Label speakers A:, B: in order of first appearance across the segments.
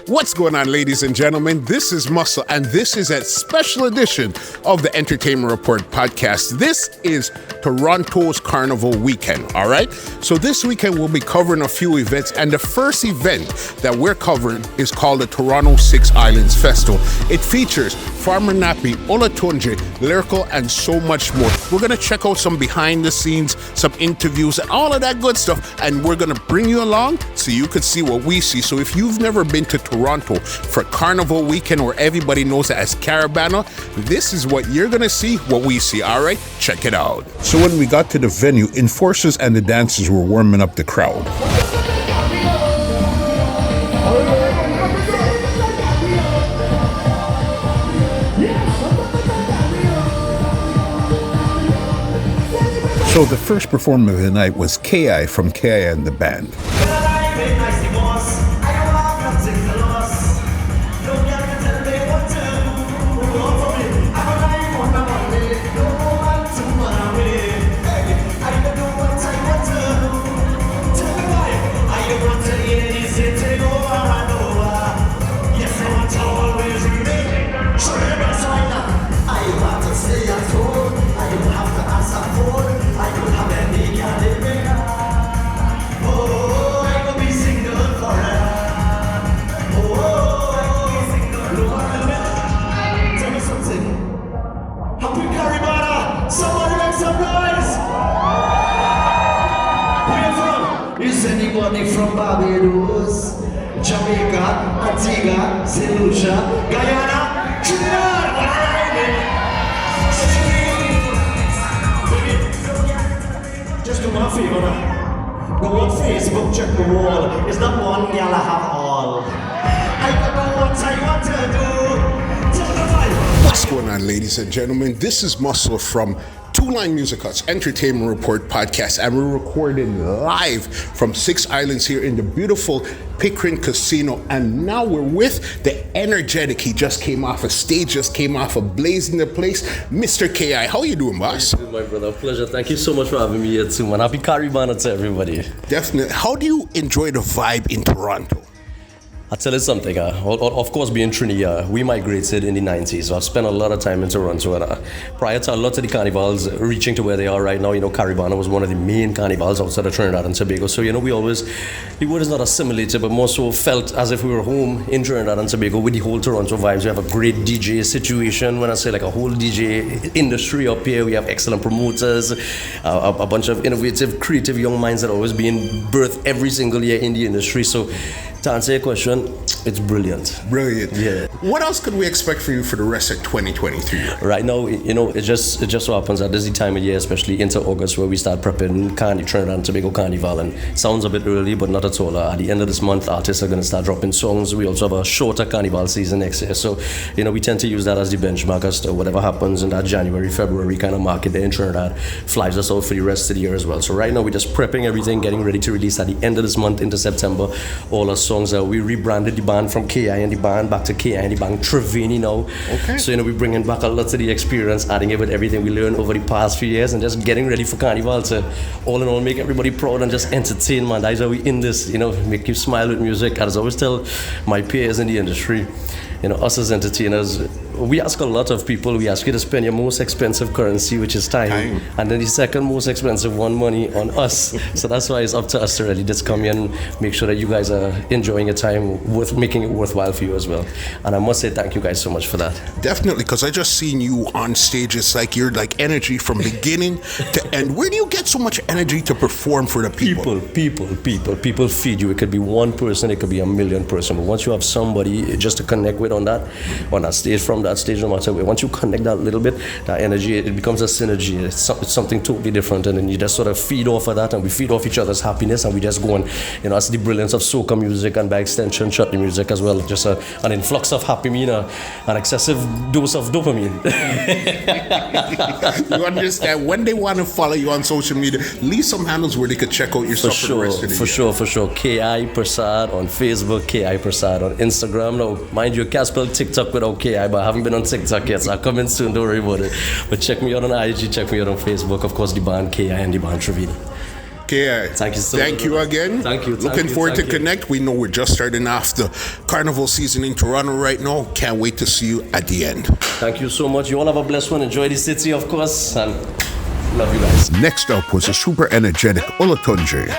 A: What's going on, ladies and gentlemen? This is Muscle, and this is a special edition of the Entertainment Report podcast. This is Toronto's Carnival weekend, all right? So this weekend we'll be covering a few events, and the first event that we're covering is called the Toronto Six Islands Festival. It features Farmer Nappy, Olatunji, Lyrikal, and so much more. We're going to check out some behind the scenes, some interviews, and all of that good stuff, and we're going to bring you along so you can see what we see. So if you've never been to Toronto for Carnival weekend, or everybody knows it as Caribana, this is what you're gonna see, what we see. All right, check it out. So when we got to the venue, enforcers and the dancers were warming up the crowd. So the first performer of the night was KI from KI and the band.
B: From Barbados, Jamaica, Antigua, St. Lucia, Guyana, Trinidad. Just do my favor now. Go on Facebook, check the wall. It's not one girl I have all. I don't know what I want to do. Testify.
A: What's going on, ladies and gentlemen? This is Muscle from Two Line Music Hut's Entertainment Report podcast, and we're recording live from Six Islands here in the beautiful Pickering Casino. And now we're with the energetic, he just came off a stage, just came off of blazing the place, Mr. KI. How you doing, boss?
C: How you doing, my brother? Pleasure. Thank you so much for having me here too, man. Happy Caribana to everybody.
A: Definitely. How do you enjoy the vibe in Toronto?
C: I'll tell you something, of course being Trini, we migrated in the 90s, so I've spent a lot of time in Toronto, and prior to a lot of the carnivals reaching to where they are right now, Caribana was one of the main carnivals outside of Trinidad and Tobago, so we always, the word is not assimilated, but more so felt as if we were home in Trinidad and Tobago with the whole Toronto vibes. We have a great DJ situation, when I say like a whole DJ industry up here, we have excellent promoters, a bunch of innovative, creative young minds that are always being birthed every single year in the industry, so to answer your question, it's brilliant.
A: Brilliant.
C: Yeah.
A: What else could we expect for you for the rest of 2023?
C: Right now, it just so happens that this is the time of year, especially into August, where we start prepping Trinidad and Tobago Carnival. And it sounds a bit early, but not at all. At the end of this month, artists are going to start dropping songs. We also have a shorter Carnival season next year. So, we tend to use that as the benchmark as to whatever happens in that January, February kind of market there in Trinidad flies us out for the rest of the year as well. So right now, we're just prepping everything, getting ready to release at the end of this month into September all our songs. We rebranded the band from KI and the band back to KI and the band Trevini now. Okay. So, we're bringing back a lot of the experience, adding it with everything we learned over the past few years, and just getting ready for Carnival to, all in all, make everybody proud and just entertain, man. That's how we in this, make you smile with music. As I always tell my peers in the industry, us as entertainers, we ask a lot of people. We ask you to spend your most expensive currency, which is time. And then the second most expensive one, money, on us. So that's why it's up to us to really just come in and make sure that you guys are enjoying your time, worth making it worthwhile for you as well. And I must say thank you guys so much for that.
A: Definitely, because I just seen you on stage. It's like you're like energy from beginning to end. Where do you get so much energy to perform for the people? People
C: feed you. It could be one person, it could be a million person. But once you have somebody just to connect with on that stage, from that stage, no matter where, once you connect that little bit, that energy, it becomes a synergy. It's something totally different, and then you just sort of feed off of that, and we feed off each other's happiness, and we just go on. That's the brilliance of soca music, and by extension chutney music as well. Just an influx of happy mean, an excessive dose of dopamine.
A: You understand? When they want to follow you on social media, leave some handles where they could check out your stuff for the rest of the year. For sure. KI Prasad on Facebook, KI Prasad on Instagram. Now, mind you, I can't spell TikTok without KI, but I haven't been on TikTok yet, so I'll come in soon, don't worry about it. But check me out on IG, check me out on Facebook, of course, the band KI and the band Trevini. Okay.
C: Thank you so much.
A: Thank you again.
C: Thank you.
A: Looking forward to connect. We know we're just starting off the carnival season in Toronto right now. Can't wait to see you at the end.
C: Thank you so much. You all have a blessed one. Enjoy the city, of course, and love you guys.
A: Next up was a super energetic Olatunji.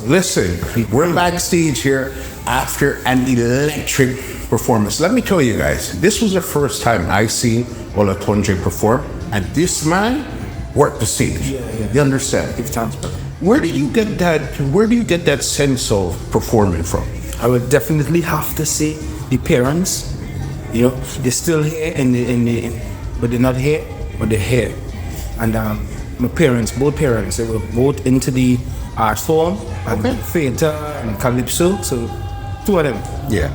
A: Listen, we're backstage here after an electric performance. Let me tell you guys, this was the first time I seen Olatunji perform, and this man worked the stage. Yeah. You understand? Where do you get that sense of performing from?
D: I would definitely have to say the parents. You know, they're still here but they're not here, but they're here. And my parents, both parents, they were both into the art form and theater and calypso. So two of them.
A: Yeah.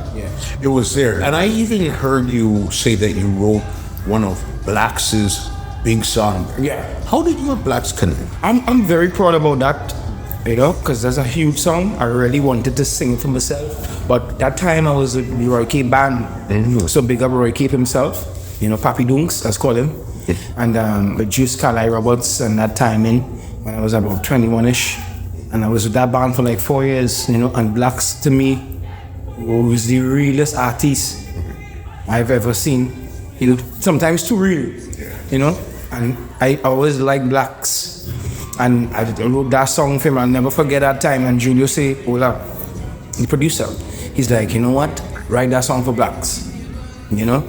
A: It was there. And I even heard you say that you wrote one of Black's big song.
D: Yeah.
A: How did you and Black's connect?
D: I'm very proud about that, you know, because that's a huge song. I really wanted to sing it for myself. But that time I was with the Roy K band. Mm-hmm. So big up Roy K himself, you know, Papi Dunks, let's call him. Yeah. And with Juice Carly Roberts and that time when I was about 21-ish. And I was with that band for like 4 years, you know, and Black's to me was the realest artist I've ever seen. You know, sometimes too real, you know. And I always liked Black's. And I wrote that song for him. I'll never forget that time. And Julio say, Ola, the producer, he's like, you know what? Write that song for Black's, you know,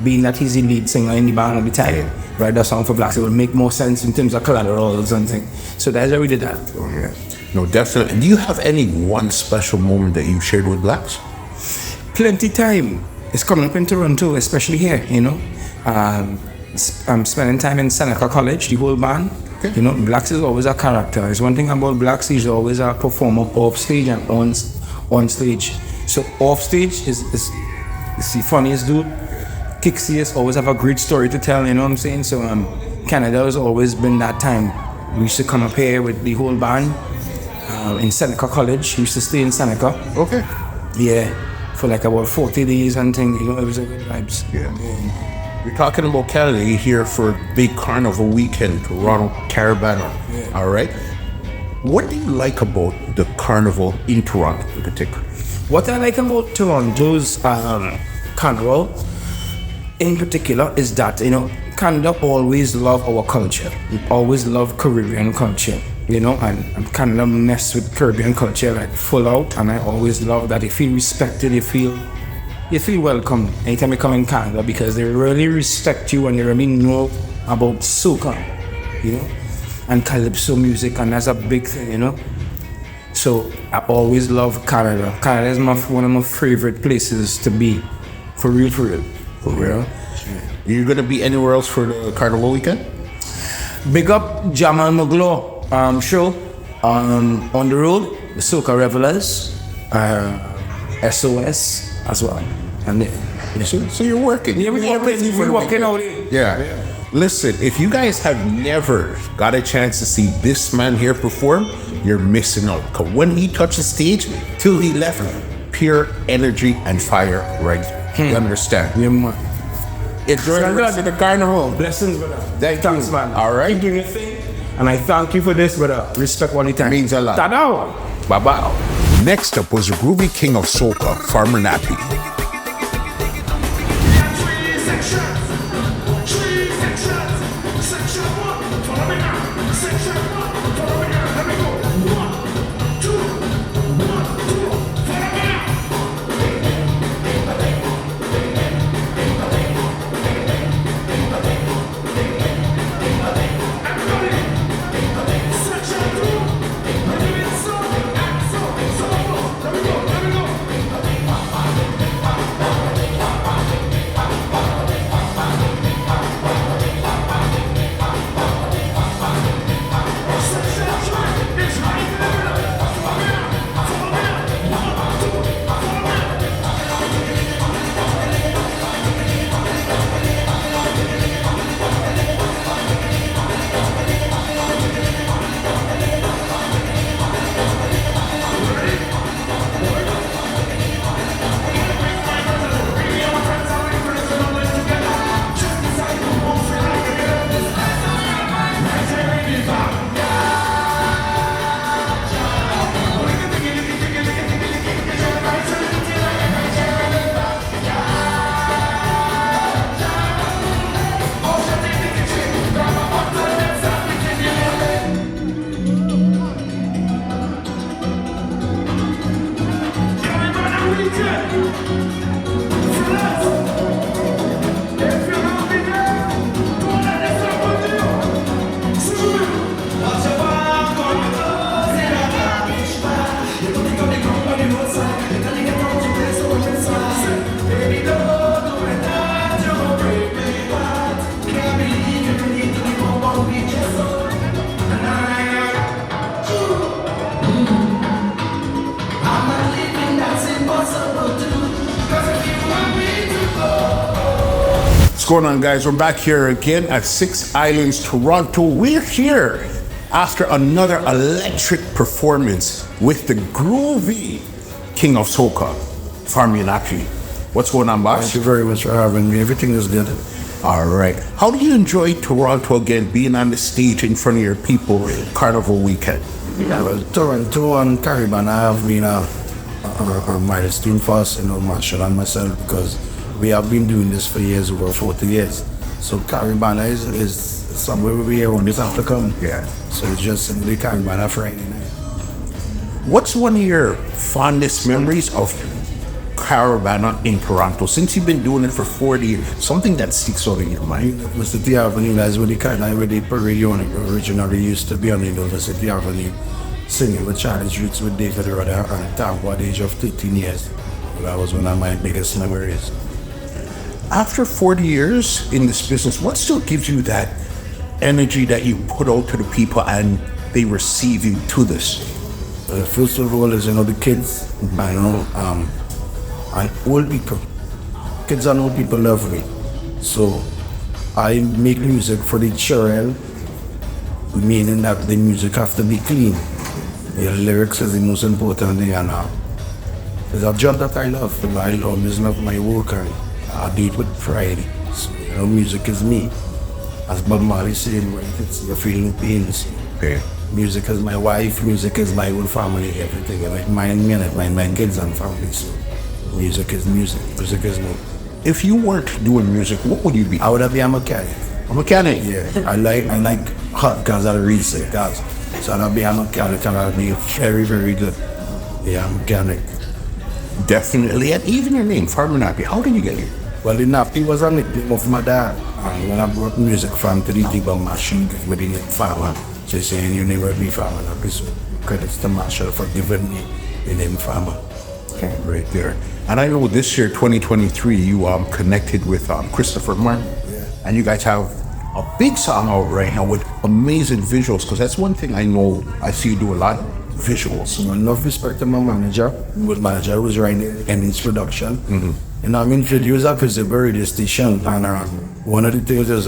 D: being that he's the lead singer in the band at the time. write a song for blacks. It would make more sense in terms of collaterals and things. So that's why we did that.
A: Yeah. No, definitely. Do you have any one special moment that you shared with blacks?
D: Plenty time. It's coming up in Toronto, especially here, you know. I'm spending time in Seneca College, the whole band. Okay. You know, blacks is always a character. It's one thing about blacks, he's always a performer off stage and on stage. So off stage is the funniest dude. Kixiest always have a great story to tell, you know what I'm saying? So Canada has always been that time. We used to come up here with the whole band in Seneca College. We used to stay in Seneca.
A: Okay.
D: Yeah, for like about 40 days and things, you know, it was a good vibes.
A: Yeah. You're talking about Canada, you're here for big carnival weekend, Toronto Caribana. Yeah. All right. What do you like about the carnival in Toronto in particular?
D: What I like about Toronto's carnival in particular is that, you know, Canada always love our culture. We always love Caribbean culture, you know, and Canada mess with Caribbean culture like full out, and I always love that. You feel respected, you feel welcome anytime you come in Canada, because they really respect you and they really know about Soca, you know, and calypso music, and that's a big thing, you know. So I always love Canada. Canada is one of my favorite places to be, for real. For real.
A: You gonna be anywhere else for the carnival weekend?
D: Big up Jamal Maglo show on the road, the Soca Revelers, SOS as well. And
A: so you're working.
D: Yeah, we're working out here.
A: Yeah. Listen, if you guys have never got a chance to see this man here perform, you're missing out. Cause when he touched the stage, till he left, pure energy and fire, right? You understand?
D: Yeah, man.
A: Enjoy the rest of the carnival.
D: Blessings, brother.
A: Thanks,
D: man.
A: All right.
D: Thank you, thing. And I thank you for this, brother. Respect one time.
A: Means a lot.
D: Ta-da.
A: Bye-bye. Next up was the groovy king of Soca, Farmer Nappy. What's going on, guys? We're back here again at Six Islands, Toronto. We're here after another electric performance with the groovy king of Soca, Farmer Nappy. What's going on, boss?
E: Thank you very much for having me. Everything is good.
A: All right. How do you enjoy Toronto again, being on the stage in front of your people, Carnival weekend?
E: Yeah, well, Toronto and Caribana have been a milestone for us, you know, Marshall and myself, because we have been doing this for years, over 40 years. So Caribana is somewhere we always have to come.
A: Yeah.
E: So it's just simply Caribana Friday night.
A: What's one of your fondest memories of Caribana in Toronto? Since you've been doing it for 40 years, something that sticks out in your mind.
E: University Avenue, that's where the Carnival, where the parade unit originally used to be on the University Avenue, singing with Charlie's Roots with David Rudder and Tampa at the age of 13 years. That was one of my biggest memories.
A: After 40 years in this business, what still gives you that energy that you put out to the people and they receive you to this?
E: First of all is, the kids, and old people. Kids and old people love me. So I make music for the children, meaning that the music have to be clean. The lyrics is the most important thing, and it's a job that I love. I always love my work, and I do it with pride. So, music is me. As Bob Marley said, when it's your feeling pains.
A: Okay.
E: Music is my wife, music is my whole family, everything. It mind me and it mind my kids and family. So music is music. Music is me.
A: If you weren't doing music, what would you be?
E: I would be a mechanic.
A: A mechanic?
E: Yeah. I like hot cars and racing cars. So I'll be a mechanic and I'll be very, very good. Yeah, mechanic.
A: Definitely. And even your name, Farmer Nappy, how did you get here?
E: Well, the Nappy was a nickname of my dad. And when I brought music from to the debug machine with the name Farmer, she saying you never be Farmer Nappy. So credits to Marshall for giving me the name Farmer.
A: Okay, right there. And I know this year, 2023, you connected with Christopher Martin.
E: Yeah.
A: And you guys have a big song out right now with amazing visuals, because that's one thing I know I see you do a lot, visuals.
E: So enough respect to my manager. My manager was right there in his production.
A: Mm-hmm.
E: And I'm introduced at the radio station, and one of the things is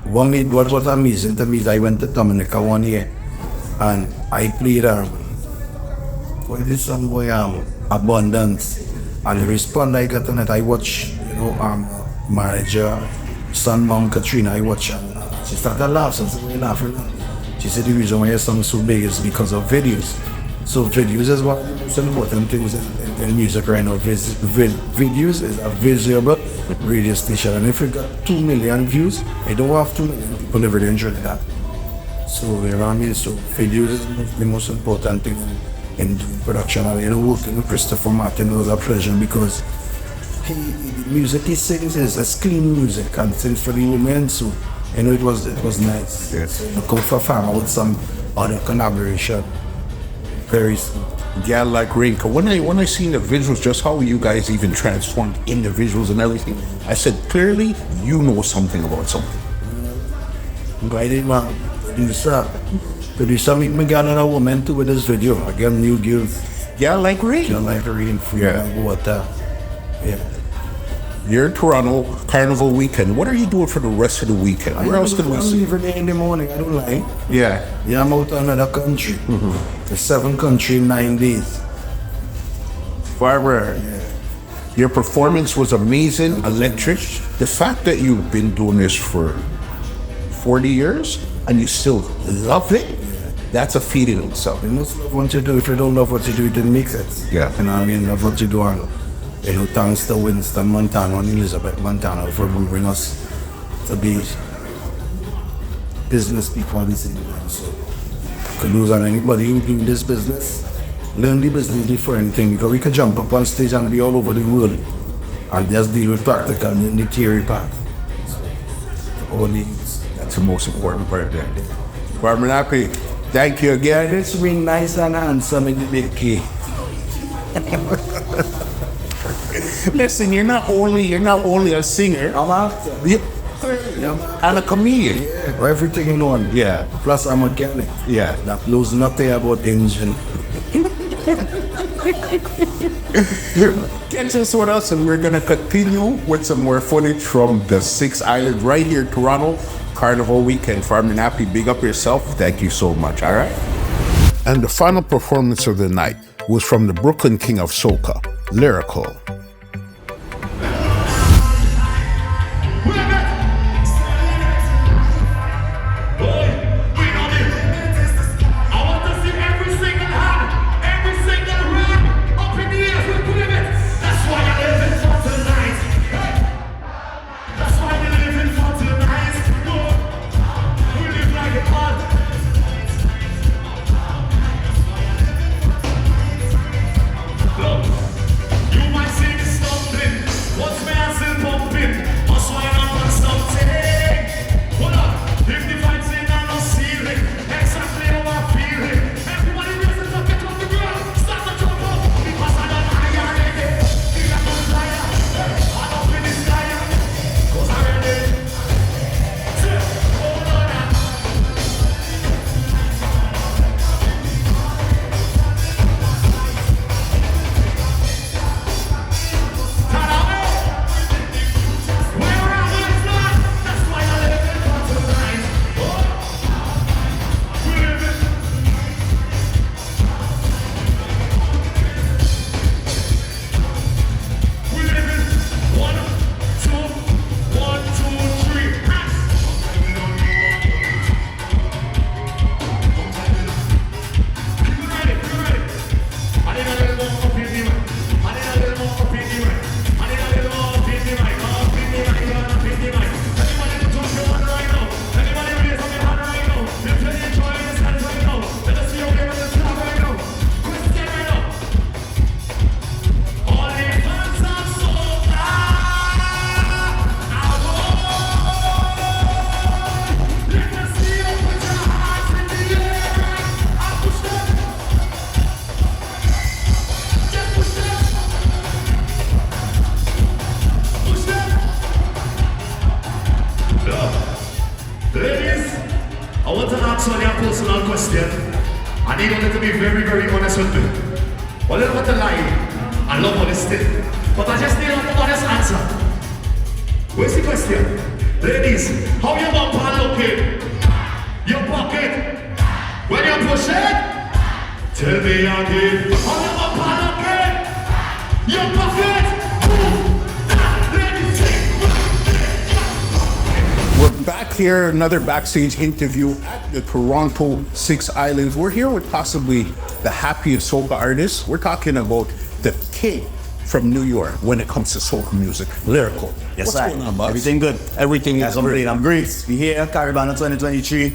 E: what was amazing to me is I went to Dominica one year and I played what is this song boy Abundance, and the response I got on it, I watch manager son mom Katrina, I watch she started laughing. So we laughing. She said the reason why your song so big is because of videos. So videos is one of the most important things in music right now. Videos is a visible radio station, and if you got 2 million views, I don't have 2 million people ever enjoy that. So around me, so videos is the most important thing in production. And working with Christopher Martin was a pleasure because the music he sings is clean music and sings for the women. So it was nice.
A: Yes.
E: I go for Farmer with some other collaboration. Very soon.
A: Yeah, like Lyrikal. When I seen the visuals, just how you guys even transformed in the visuals and everything, I said, clearly, you know something about something.
E: Invited my producer make me get another woman too with this video. Again, new girls.
A: Yeah, like Lyrikal.
E: You like rain, free water. Yeah.
A: You're in Toronto Carnival weekend. What are you doing for the rest of the weekend? Where else can we
E: I'm
A: see?
E: leaving in the morning, I don't like.
A: Yeah.
E: Yeah, I'm out to another country. The 7 country in 9 days.
A: Farmer, your performance was amazing, electric. The fact that you've been doing this for 40 years and you still love it, that's a feat in itself.
E: You must love what you do. If you don't love what you do, it didn't make sense.
A: Yeah.
E: You know what I mean? Love what you do. And, thanks to Winston Montana and Elizabeth Montana for bringing us to be business people. So, kudos on anybody who do this business. Learn the business different thing, because we can jump up on stage and be all over the world and just deal with practical and the theory part. So,
A: that's the most important part there. Farmer Nappy, thank you again.
E: It's been nice and handsome in the big key.
A: Listen, you're not only a singer,
E: I'm actor.
A: And a comedian.
E: Yeah, everything in one.
A: Yeah.
E: Plus I'm a mechanic.
A: Yeah.
E: That knows nothing about engine.
A: Get us with us, and we're gonna continue with some more footage from the 6 Island right here, Toronto Carnival weekend. Farmer Nappy, big up yourself. Thank you so much. All right. And the final performance of the night was from the Brooklyn King of Soca, Lyrikal.
B: You very honest with me. A little bit of lie. I love honesty. But I just need an honest answer. Where's the question? Ladies, how your bumper looking? Your pocket? When you push it? Tell me again. How your bumper looking? Your pocket?
A: We're back here, another backstage interview at the Toronto 6 Islands. We're here with possibly the happiest soca artist. We're talking about the king from New York when it comes to soca music, Lyrikal.
F: Yes,
A: What's going on, boss?
F: Everything good.
A: Everything is great.
F: I'm great. We here, Caribana 2023.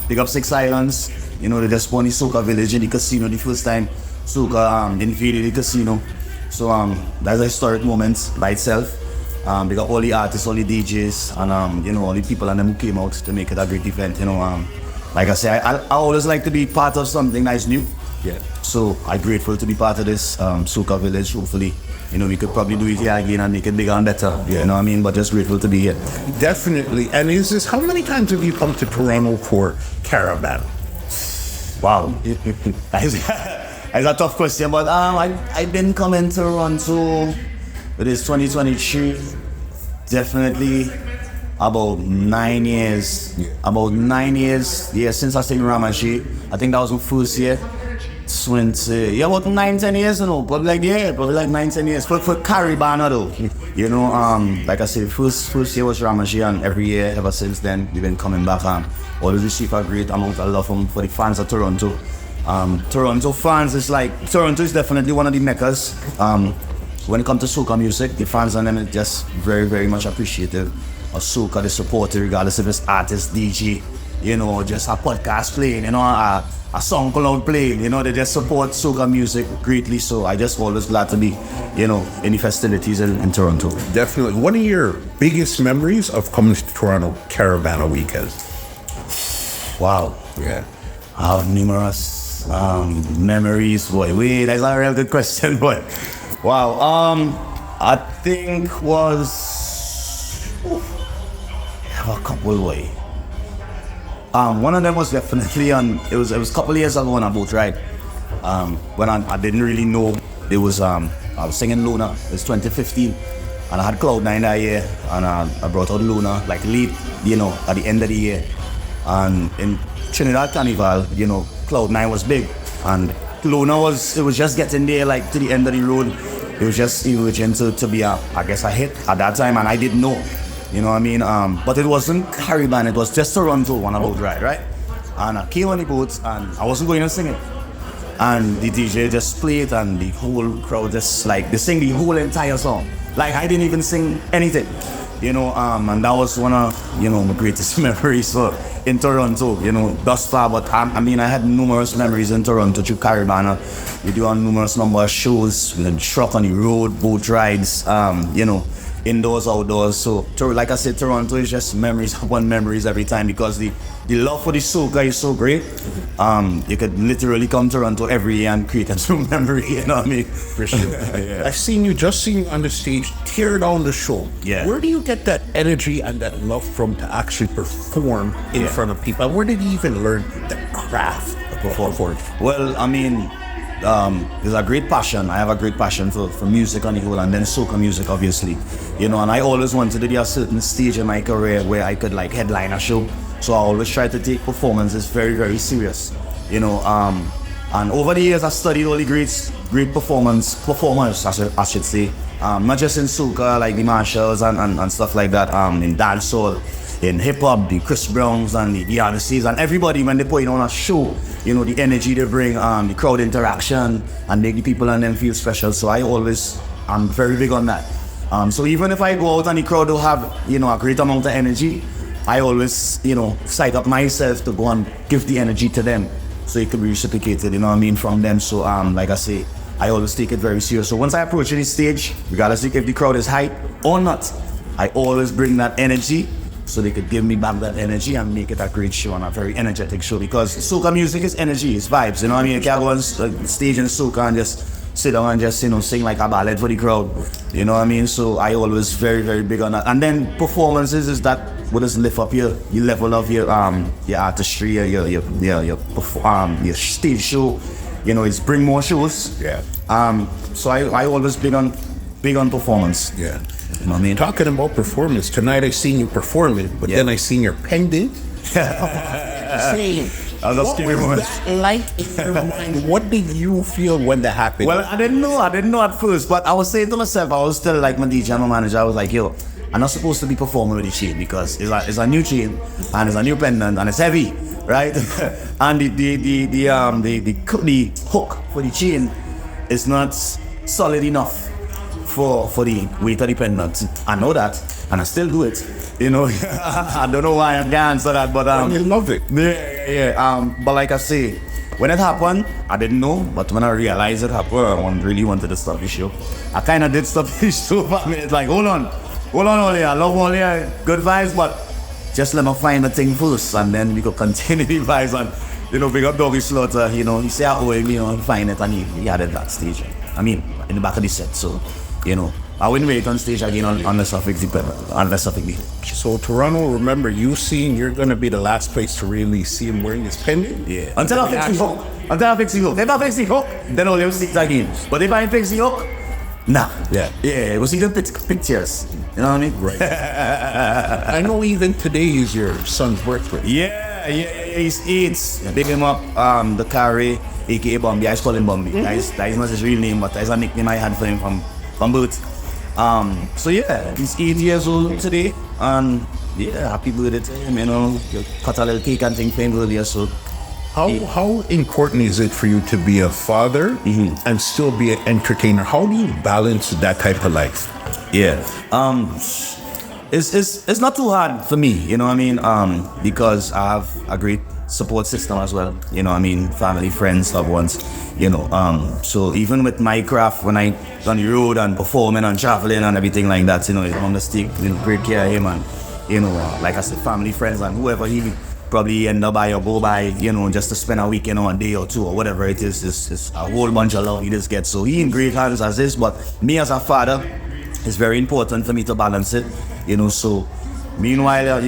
F: Big up 6 Islands. You know, they just won the Soca Village in the casino the first time. Soca invaded the casino. So that's a historic moment by itself. Big up all the artists, all the DJs, and you know, all the people and them who came out to make it a great event. You know, like I say, I always like to be part of something nice new.
A: Yeah.
F: So I'm grateful to be part of this Soca Village. Hopefully, you know, we could probably do it here again and make it bigger and better.
A: Yeah.
F: You know what I mean? But just grateful to be here.
A: Definitely. And is this, how many times have you come to Toronto for Caribana?
F: Wow. That's a tough question, but I've been coming to Toronto with this 2023, definitely about 9 years.
A: Yeah.
F: About 9 years, yeah, since I stayed in Ramachi. I think that was my first year. Yeah, about 9-10 years, you know, probably like 9-10 years. For Caribana though, you know, like I said, first year was Ramachi, and every year ever since then, we've been coming back and always receive a great amount of love for the fans of Toronto. Toronto fans Toronto is definitely one of the meccas. When it comes to soca music, the fans and them are just very, very much appreciative of soca. They support it regardless if it's artist, DJ, you know, just a podcast playing, you know, a song cloud playing, you know, they just support soca music greatly. So I just always glad to be, you know, in the festivities in Toronto.
A: Definitely. One of your biggest memories of coming to Toronto Caribana weekend?
F: Wow.
A: Yeah.
F: I have numerous memories, boy. Wait, that's a real good question, boy. Wow. I think have a couple, boy. One of them was definitely it was a couple of years ago on a boat ride. When I didn't really know it was I was singing Luna. It was 2015, and I had Cloud9 that year, and I brought out Luna like late, you know, at the end of the year. And in Trinidad Carnival, you know, Cloud9 was big, and Luna was just getting there, like to the end of the road. It was just emerging to be a hit at that time, and I didn't know. You know what I mean? But it wasn't Caribana, it was just Toronto on a boat ride, right? And I came on the boat and I wasn't going to sing it. And the DJ just played and the whole crowd just like, they sing the whole entire song. Like I didn't even sing anything, you know, and that was one of, you know, my greatest memories in Toronto, you know, thus far. But I mean, I had numerous memories in Toronto through Caribana. We do a numerous number of shows, the truck on the road, boat rides, you know, indoors, outdoors. So like I said, Toronto is just memories upon memories every time, because the love for the soca is so great. You could literally come to Toronto every year and create a new memory, you know what I mean?
A: For sure. Yeah. I've seen you on the stage tear down the show.
F: Yeah.
A: Where do you get that energy and that love from to actually perform in front of people? Where did you even learn the craft of performing?
F: Well, I mean, there's a great passion. I have a great passion for music on the whole, and then soca music, obviously. You know, and I always wanted to be a certain stage in my career where I could like headline a show. So I always try to take performances very, very serious. You know, and over the years I studied all the great performers, I should say. Not just in soca, like the Marshalls and stuff like that, in dancehall, in hip-hop, the Chris Browns and the Beyonce's, and everybody, when they put it on a show, you know, the energy they bring, the crowd interaction, and make the people and them feel special. So I'm very big on that. So even if I go out and the crowd don't have, you know, a great amount of energy, I always, you know, psych up myself to go and give the energy to them, so it could be reciprocated, you know what I mean, from them. So like I say, I always take it very serious. So once I approach any stage, regardless if the crowd is hype or not, I always bring that energy, so they could give me back that energy and make it a great show and a very energetic show. Because soca music is energy, it's vibes, you know what I mean? You can't go on stage in soca and just sit down and just, sing like a ballad for the crowd. You know what I mean? So I always very, very big on that. And then performances is that what does lift up your level of your artistry, your stage show. It's bring more shows.
A: Yeah.
F: So I always big on performance.
A: Yeah.
F: You know what I mean?
A: Talking about performance, tonight I seen you perform it, but then I seen your pendant.
F: What was
A: that like in your mind? What did you feel when that happened?
F: Well, I didn't know at first, but I was saying to myself, I was still like my DJ and my manager, I was like, yo, I'm not supposed to be performing with the chain because it's a new chain and it's a new pendant and it's heavy, right? And the hook for the chain is not solid enough for the weight of the pendant. I know that, and I still do it. I don't know why I can't answer that, but
A: you love it.
F: Yeah. But like I say, when it happened, I didn't know. But when I realized it happened, I really wanted to stop the show. I kind of did stop the show for a minute. Like, hold on, Oli. I love Oli, good vibes, but just let me find the thing first, and then we could continue the vibes. And big up Doggy Slaughter. He say I owe him, find it, and he had it backstage. I mean, in the back of the set. So, I wouldn't wait on stage again unless I fix the
A: So Toronto, remember you seeing you're gonna be the last place to really see him wearing his pendant?
F: Yeah. Until I fix the hook. If I fix the hook, then I'll see it again. But if I fix the hook, nah. Yeah. We'll see the pictures. You know what I mean?
A: Right. I know even today is your son's birthday.
F: Yeah. He's 8. Big him up. The Carrie, aka Bambi. I just call him Bambi. That is not his real name, but that's a nickname I had for him from birth. So yeah, he's 8 years old today, and yeah, happy birthday to him. Cut a little cake and thing for him earlier. So
A: how important is it for you to be a father and still be an entertainer? How do you balance that type of life?
F: Yeah, it's not too hard for me. You know what I mean? Because I have a great support system as well. Family, friends, loved ones. So even with my craft, when I on the road and performing and traveling and everything like that, I'm just take great care of him, and like I said, family, friends, and whoever he probably end up by or go by, just to spend a weekend or a day or two or whatever it is. It's a whole bunch of love he just gets. So he in great hands as this, but me as a father, it's very important for me to balance it. So meanwhile,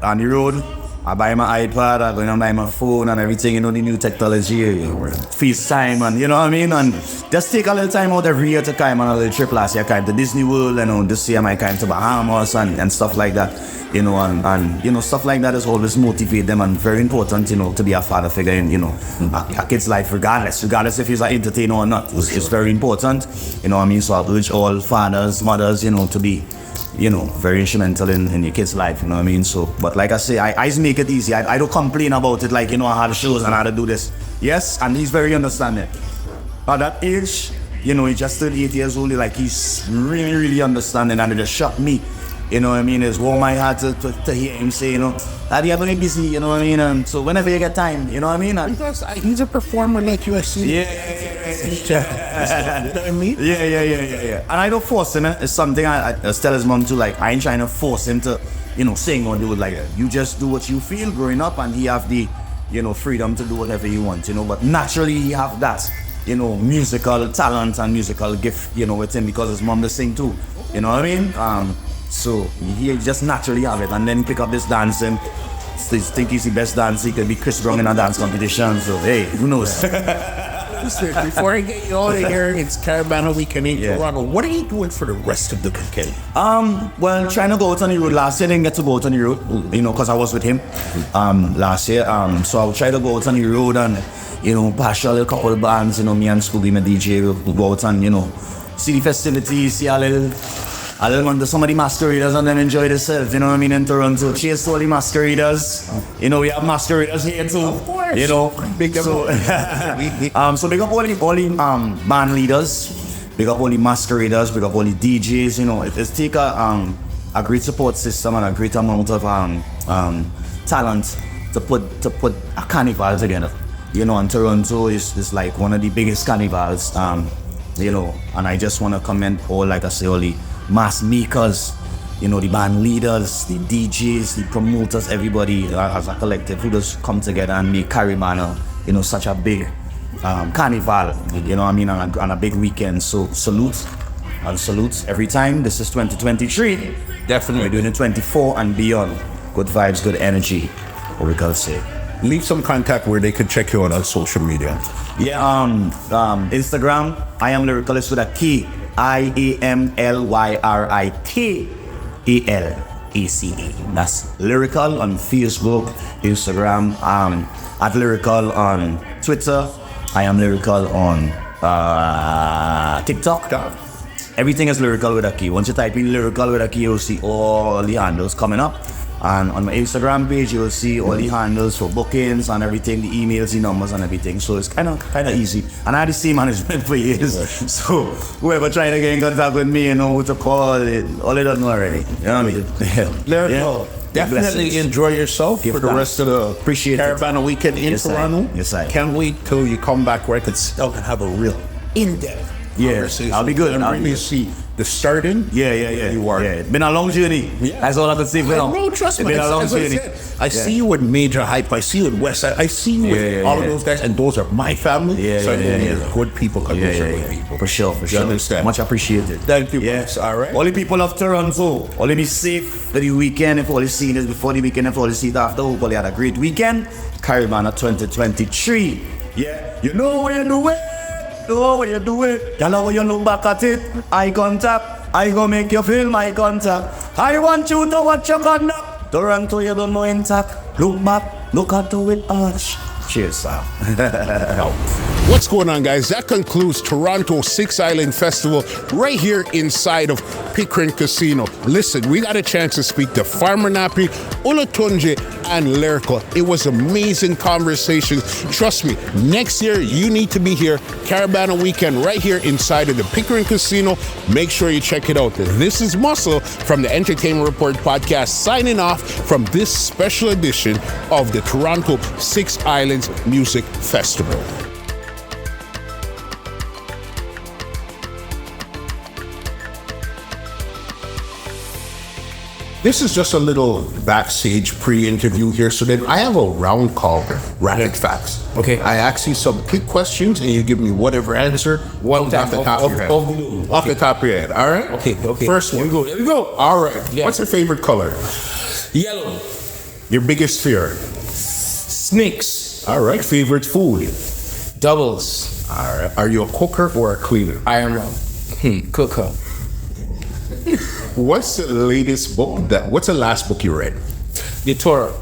F: on the road, I buy my iPad, I go and buy my phone and everything, the new technology, FaceTime, and you know what I mean? And just take a little time out every year to come on a little trip. Last year I came to Disney World, this year I came to Bahamas and stuff like that, and stuff like that is always motivate them, and very important, to be a father figure in, a kid's life, regardless if he's an entertainer or not. It's very important, so I urge all fathers, mothers, to be very instrumental in your kid's life, So, but like I say, I make it easy. I don't complain about it, like, I had shows and I had to do this. Yes, and he's very understanding. At that age, he just turned 8 years old, like, he's really, really understanding, and it just shocked me. It's warm my heart to hear him say, Daddy, I'm very busy, And so whenever you get time, And
A: because he's a performer like you, I see.
F: Yeah. You know what I mean? Yeah. And I don't force him. It's something I tell his mom too, like, I ain't trying to force him to, sing or do it like that. You just do what you feel growing up, and he have the, freedom to do whatever he wants, But naturally he have that, musical talent and musical gift, with him, because his mom does sing too. You know what I mean? So he just naturally have it, and then pick up this dancing. Think he's the best dancer. He could be Chris Brown in a dance competition. So hey, who knows?
A: Before I get you out of here, it's Caribana weekend in Toronto. What are you doing for the rest of the weekend?
F: Well, trying to go out on the road. Last year I didn't get to go out on the road, because I was with him last year. So I'll try to go out on the road and, bash a couple of bands. Me and Scooby, my DJ, will go out and, see the festivities, see a little under some of the masqueraders, and then enjoy themselves, in Toronto. Cheers to all the masqueraders. We have masqueraders here too.
A: Of course.
F: Big so, so big up all the band leaders, big up all the masqueraders, big up all the DJs, It's take a great support system and a great amount of talent to put a carnival together. And Toronto is like one of the biggest carnivals, and I just want to commend all the mass makers, the band leaders, the DJs, the promoters, everybody as a collective who just come together and make Caribana, such a big Carnival, you know what I mean, on a big weekend. So salutes every time. This is 2023.
A: Definitely.
F: We're doing it 24 and beyond. Good vibes, good energy, what we gotta say.
A: Leave some contact where they can check you out on social media.
F: Yeah, Instagram, I am Lyricalist with a key. IAMLYRIKALECE. That's Lyrikal on Facebook, Instagram, at Lyrikal on Twitter. I am Lyrikal on TikTok. Everything is Lyrikal with a key. Once you type in Lyrikal with a key, you'll see all the handles coming up. And on my Instagram page, you'll see all the handles for bookings and everything, the emails, the numbers and everything. So it's kind of easy. And I had the same management for years. So whoever trying to get in contact with me, you know who to call, all they don't know already. You know what I mean?
A: Lyrikal, definitely enjoy yourself for the rest of the Caribana weekend in Toronto.
F: Yes, I.
A: Can't wait till you come back where I could still have a real in-depth conversation.
F: I'll be good.
A: And really see the starting.
F: Yeah.
A: You are.
F: Yeah, it's been a long journey. Yeah. That's all I can say for now.
A: Bro, trust me.
F: It's been a long journey.
A: I see you with Major Hype. I see you with Westside. I see you with all of those guys, and those are my family. Good people. Good people.
F: For sure.
A: You understand?
F: Much appreciated.
A: Thank you.
F: Yes.
A: All right.
F: All the people of Toronto, all be safe for the weekend. If all the seen is before the weekend, if all the see it after, hope all had a great weekend. Caribana 2023. Yeah. You know what you do it. Know what you do it. You know when you look back at it. Eye contact. I go make you feel my contact. I want you to watch your conduct. Toronto, you don't know intact. Look back, look at it arch. Cheers, sir.
A: What's going on, guys? That concludes Toronto Six Island Festival right here inside of Pickering Casino. Listen, we got a chance to speak to Farmer Nappy, Olatunji, and Lyrikal. It was amazing conversations. Trust me, next year you need to be here. Caribana weekend right here inside of the Pickering Casino. Make sure you check it out. This is Muscle from the Entertainment Report podcast, signing off from this special edition of the Toronto Six Islands Music Festival. This is just a little backstage pre-interview here. So then I have a round called Rapid Facts.
D: Okay.
A: I ask you some quick questions and you give me whatever answer. Off the top of your head. Off the top of your head. All right?
D: Okay.
A: First one.
D: Here we go.
A: All right.
D: Yeah.
A: What's your favorite color?
D: Yellow.
A: Your biggest fear?
D: Snakes.
A: All right. Favorite food?
D: Doubles.
A: All right. Are you a cooker or a cleaner?
D: I am a cooker.
A: What's the latest book what's the last book you read?
D: The Torah.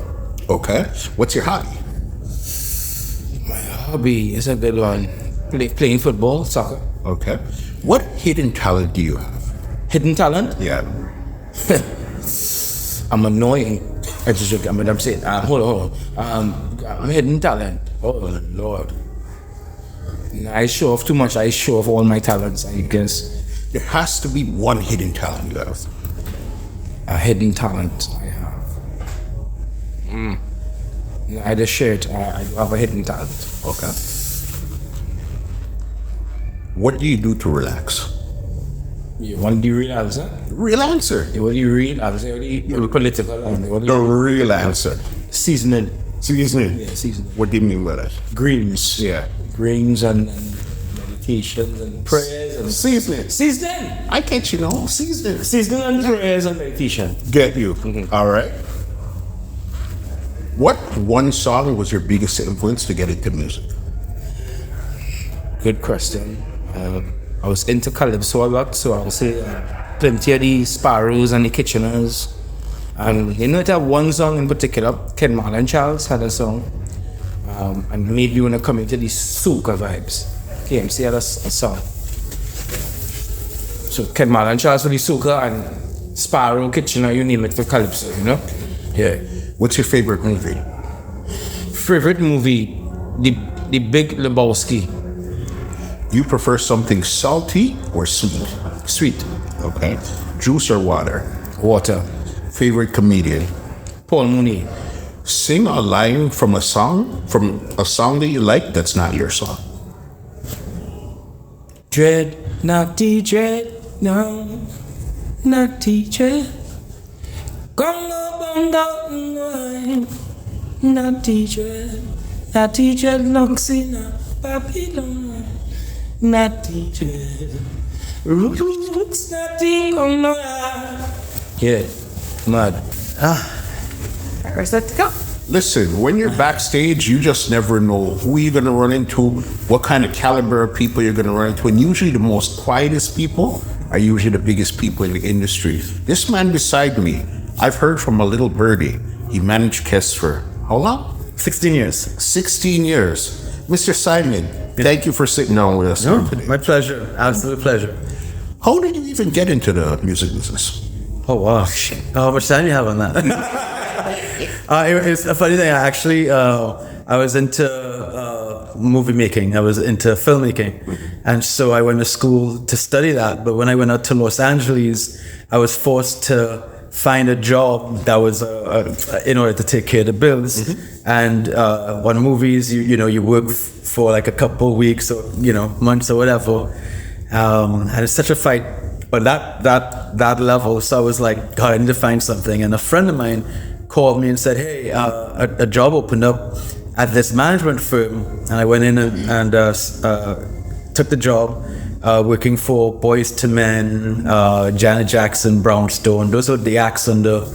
A: Okay. What's your hobby?
D: My hobby is a good one. Playing football, soccer.
A: Okay. What hidden talent do you have?
D: Hidden talent?
A: Yeah.
D: I'm annoying. I'm saying, hold on. I'm hidden talent. Oh, Lord. I show off too much. I show off all my talents, I guess.
A: There has to be one hidden talent you have.
D: A hidden talent I have. I just share it. I do have a hidden talent.
A: Okay. What do you do to relax?
D: You want the real answer?
A: Real answer.
D: What do you real answer? The political answer?
A: The real answer.
D: Seasoning.
A: Seasoning?
D: Yeah, seasoning.
A: What do you mean by that?
D: Greens.
A: Yeah.
D: Greens and meditations and prayers and
A: seasoning.
D: Seasoning.
A: I get you know. Seasoning.
D: Seasoning and prayers and meditation.
A: Get you. All right. What one song was your biggest influence to get into music?
D: Good question. I was into calypso a lot, so I would say plenty of the Sparrows and the Kitcheners. And you know, it had one song in particular, Ken Marlon Charles had a song, and made me want to come into these soca vibes. KMC had a song. So Ken Marlon Charles for the soca and Sparrow, Kitchener, you name it for calypso, you know? Yeah.
A: What's your favorite movie?
D: Favorite movie, The Big Lebowski.
A: You prefer something salty or sweet?
D: Sweet.
A: Okay. Juice or water?
D: Water.
A: Favorite comedian?
D: Paul Mooney.
A: Sing a line from a song that you like that's not your song.
D: Dread, naughty dread, no, naughty dread. Congo bongo, naughty dread, naughty dread, looks in Babylon, nothing to roots, nothing on no. Yeah, mad. Where's that to go?
A: Listen, when you're backstage, you just never know who you're going to run into, what kind of caliber of people you're going to run into. And usually the most quietest people are usually the biggest people in the industry. This man beside me, I've heard from a little birdie. He managed Kess for how long?
G: 16 years.
A: 16 years. Mr. Simon, thank you for sitting down with us today.
G: My pleasure. Absolute pleasure.
A: How did you even get into the music business?
G: Oh, wow. How much time do you have on that? It's a funny thing. I was into movie making. I was into filmmaking. And so I went to school to study that. But when I went out to Los Angeles, I was forced to find a job that was in order to take care of the bills. And on movies, you work for like a couple of weeks or months or whatever. And it's such a fight. But that level, so I was like, God, I need to find something. And a friend of mine called me and said, hey, a job opened up at this management firm. And I went in and took the job, working for Boyz II Men, Janet Jackson, Brownstone. Those were the acts under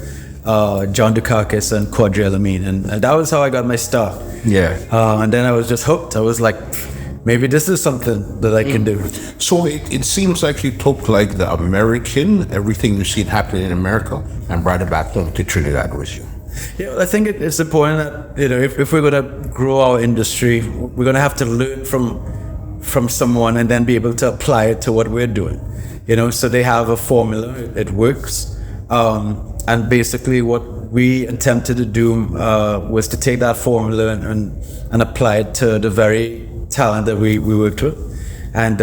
G: John Dukakis and Quadrille Amin. And that was how I got my start.
A: Yeah.
G: And then I was just hooked. I was like, maybe this is something that I can do.
A: So it seems like you took like the American, everything you've seen happening in America, and brought it back to Trinidad with you.
G: Yeah, I think it's important that if we're going to grow our industry, we're going to have to learn from someone and then be able to apply it to what we're doing. So they have a formula, it works, and basically what we attempted to do was to take that formula and apply it to the very talent that we worked with. And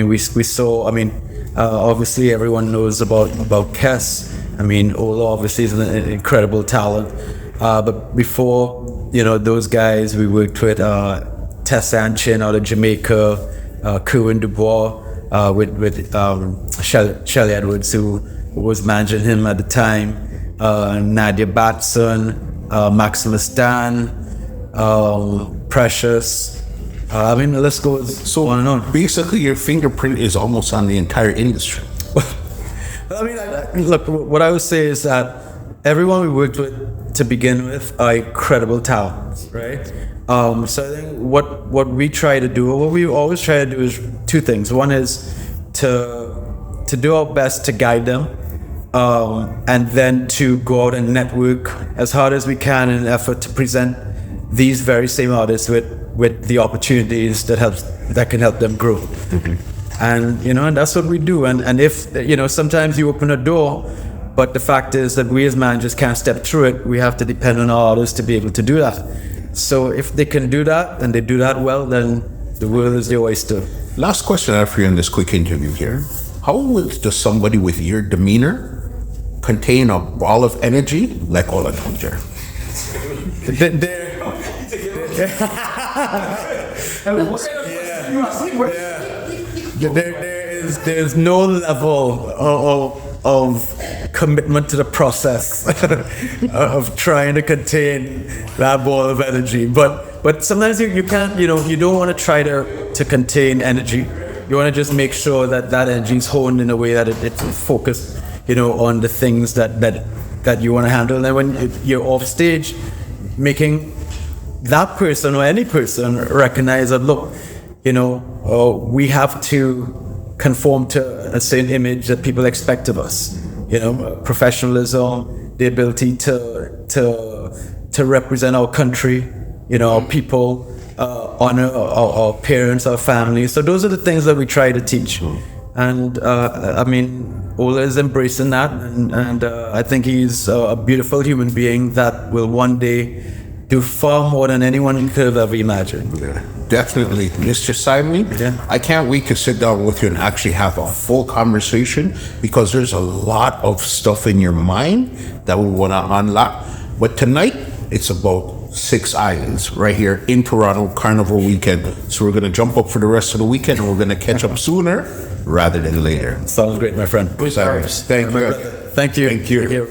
G: we saw, obviously everyone knows about Kess. Ola obviously is an incredible talent. But before, those guys, we worked with Tess Anchin out of Jamaica, Kerwin Dubois, with Shelley Edwards, who was managing him at the time, Nadia Batson, Maximus Dan, Precious. The list goes on and on.
A: Basically, your fingerprint is almost on the entire industry.
G: Look, what I would say is that everyone we worked with to begin with are incredible talents, right? So I think what we try to do, or what we always try to do, is two things. One is to do our best to guide them, and then to go out and network as hard as we can in an effort to present these very same artists with the opportunities that can help them grow. And and that's what we do. And if sometimes you open a door, but the fact is that we as managers can't step through it. We have to depend on our artists to be able to do that. So if they can do that and they do that well, then the world is their oyster.
A: Last question I have for you in this quick interview here: how does somebody with your demeanor contain a ball of energy like Olatunji?
G: There's no level of commitment to the process of trying to contain that ball of energy. But sometimes you can't, you don't want to try to contain energy. You want to just make sure that energy is honed in a way that it's focused, on the things that you want to handle. And when you're off stage, making that person or any person recognize that, look, we have to conform to a certain image that people expect of us. Professionalism, the ability to represent our country, our people, honor our parents, our families. So those are the things that we try to teach. And Ola is embracing that, and I think he's a beautiful human being that will one day do far more than anyone could have ever imagined.
A: Yeah, definitely. Mr. Simon, I can't wait to sit down with you and actually have a full conversation, because there's a lot of stuff in your mind that we want to unlock. But tonight, it's about 6 islands right here in Toronto Carnival weekend. So we're going to jump up for the rest of the weekend, and we're going to catch up sooner rather than later.
G: Sounds great, my friend.
A: Thank you.
G: Thank you.
A: Thank you.